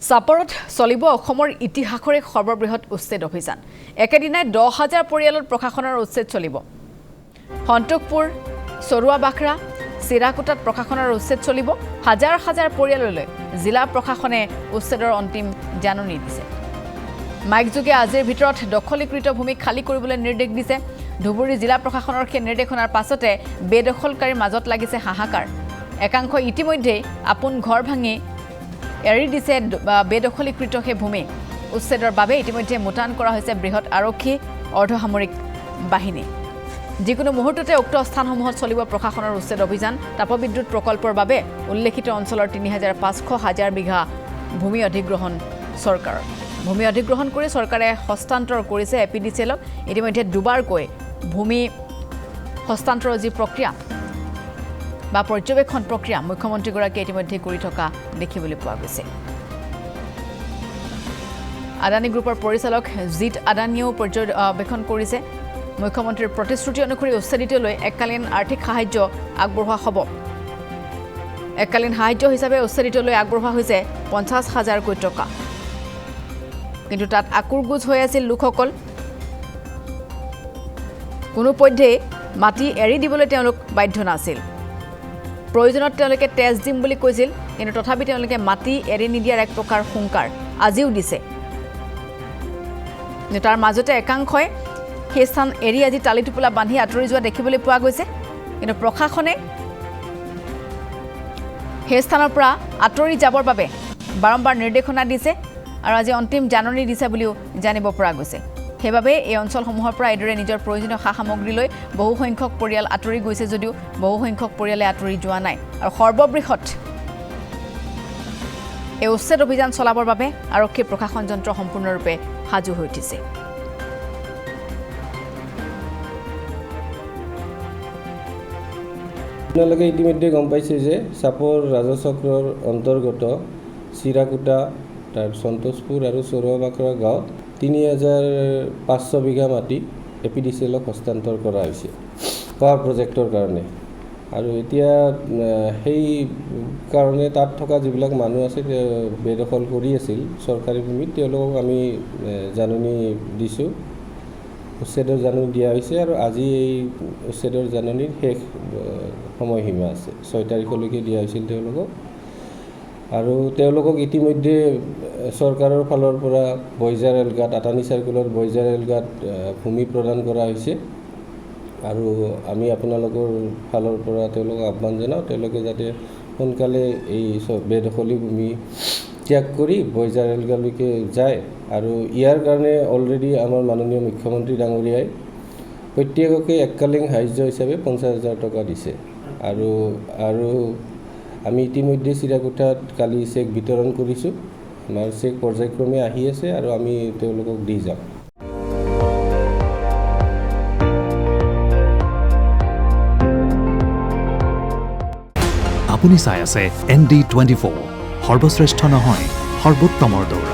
সাপৰত চলিব অসমৰ ইতিহাসৰে সৰ্ববৃহৎ উচ্ছেদ অভিযান একেদিনাই 10,000 পৰিয়ালত প্ৰশাসনৰ উচ্ছেদ চলিব হন্তকপুৰ সৰুৱাবাখৰা চিৰাকুটাত প্ৰশাসনৰ উচ্ছেদ চলিব হাজাৰ হাজাৰ পৰিয়াললৈ জিলা প্ৰশাসনে উচ্ছেদৰ অন্তিম জাননী দিছে মাইকযোগে আজিৰ ভিতৰত দখলীকৃত ভূমি খালী কৰিবলৈ নিৰ্দেশ দিছে ধুবুৰী জিলা প্ৰশাসনৰ সেই নিৰ্দেশনাৰ পাছতে বেদখলকাৰীৰ মাজত লাগিছে হাহাকাৰ একাংশ ইতিমধ্যে আপোন ঘৰ ভাঙি এৰি দিছে বেদখলীকৃত সেই ভূমি উচ্ছেদৰ বাবে ইতিমধ্যে মুটান কৰা হৈছে বৃহৎ আৰক্ষী অৰ্ধসামৰিক বাহিনী যিকোনো মুহূৰ্ততে উক্ত স্থানসমূহত চলিব প্ৰশাসনৰ উচ্ছেদ অভিযান তাপবিদ্যুৎ প্ৰকল্পৰ বাবে উল্লেখিত অঞ্চলৰ 3,500 বিঘা ভূমি অধিগ্ৰহণ চৰকাৰৰ ভূমি অধিগ্ৰহণ কৰি চৰকাৰে হস্তান্তৰ কৰিছে এপিডিচিএলক ইতিমধ্যে দুবাৰকৈ ভূমি হস্তান্তৰৰ যি প্ৰক্ৰিয়া বা পৰ্যবেক্ষণ প্ৰক্ৰিয়া মুখ্যমন্ত্ৰীগৰাকীয়ে ইতিমধ্যে কৰি থকা দেখিবলৈ পোৱা গৈছে আদানী গ্ৰুপৰ পৰিচালক জিত আদানীয়েও পৰ্যবেক্ষণ কৰিছে মুখ্যমন্ত্ৰীৰ প্ৰতিশ্ৰুতি অনুসৰি উচ্ছেদিতলৈ এককালীন আৰ্থিক সাহায্য আগবঢ়োৱা হ'ব এককালীন সাহায্য হিচাপে উচ্ছেদিতলৈ আগবঢ়োৱা হৈছে 50,000 কোটি টকা কিন্তু তাত আকুৰগুজ হৈ আছিল লোকসকল কোনো পধ্যে মাটি এৰি দিবলৈ তেওঁলোক বাধ্য নাছিল প্ৰয়োজনত তেওঁলোকে তেজ দিম বুলি কৈছিল কিন্তু তথাপি তেওঁলোকে মাটি এৰি নিদিয়াৰ এক প্ৰকাৰ হুংকাৰ আজিও দিছে তাৰ মাজতে একাংশই সেই স্থান এৰি আজি টালিটোপোলা বান্ধি আঁতৰি যোৱা দেখিবলৈ পোৱা গৈছে কিন্তু প্ৰশাসনে সেই স্থানৰ পৰা আঁতৰি যাবৰ বাবে বাৰম্বাৰ নিৰ্দেশনা দিছে আৰু আজি অন্তিম জাননী দিছে বুলিও জানিব পৰা গৈছে সেইবাবে এই অঞ্চলসমূহৰ পৰা এদৰে নিজৰ প্ৰয়োজনীয় সা সামগ্ৰীলৈ বহু সংখ্যক পৰিয়াল আঁতৰি গৈছে যদিও বহু সংখ্যক পৰিয়ালে আঁতৰি যোৱা নাই আৰু সৰ্ববৃহৎ এই উচ্ছেদ অভিযান চলাবৰ বাবে আৰক্ষী প্ৰশাসন যন্ত্ৰ সম্পূৰ্ণৰূপে সাজু হৈ উঠিছে আপোনালোকে ইতিমধ্যে গম পাইছে যে চাপৰ ৰাজচক্ৰৰ অন্তৰ্গত চিৰাকুটা তাৰ সন্তোষপুৰ আৰু সৰুৱাবাখৰা গাঁৱত 3,500 বিঘা মাটি এপিডিচিএলক হস্তান্তৰ কৰা হৈছে পাৱাৰ প্ৰজেক্টৰ কাৰণে আৰু এতিয়া সেই কাৰণে তাত থকা যিবিলাক মানুহ আছে বেদখল কৰি আছিল চৰকাৰী ভূমিত তেওঁলোকক আমি জাননী দিছোঁ উচ্ছেদৰ জাননী দিয়া হৈছে আৰু আজি এই উচ্ছেদৰ জাননীৰ শেষ সময়সীমা আছে 6 তাৰিখলৈকে দিয়া হৈছিল তেওঁলোকক আৰু তেওঁলোকক ইতিমধ্যে চৰকাৰৰ ফালৰ পৰা বইজাৰ এলগাত আটানী চাৰ্কুলৰ বইজাৰ এলগাত ভূমি প্ৰদান কৰা হৈছে আৰু আমি আপোনালোকৰ ফালৰ পৰা তেওঁলোকক আহ্বান জনাওঁ তেওঁলোকে যাতে সোনকালে এই বেদখলী ভূমি ত্যাগ কৰি বইজাৰ এলগালৈকে যায় আৰু ইয়াৰ কাৰণে অলৰেডি আমাৰ মাননীয় মুখ্যমন্ত্ৰী ডাঙৰীয়াই প্ৰত্যেককে এককালীন সাহায্য হিচাপে 50,000 টকা দিছে আৰু আমি ইতিমধ্যে চিৰাকুটাত কালি চেক বিতৰণ কৰিছোঁ আমাৰ চেক পৰ্যায়ক্ৰমে আহি আছে আৰু আমি তেওঁলোকক দি যাম আপুনি চাই আছে ND24 সৰ্বশ্ৰেষ্ঠ নহয় সৰ্বোত্তমৰ দৌৰ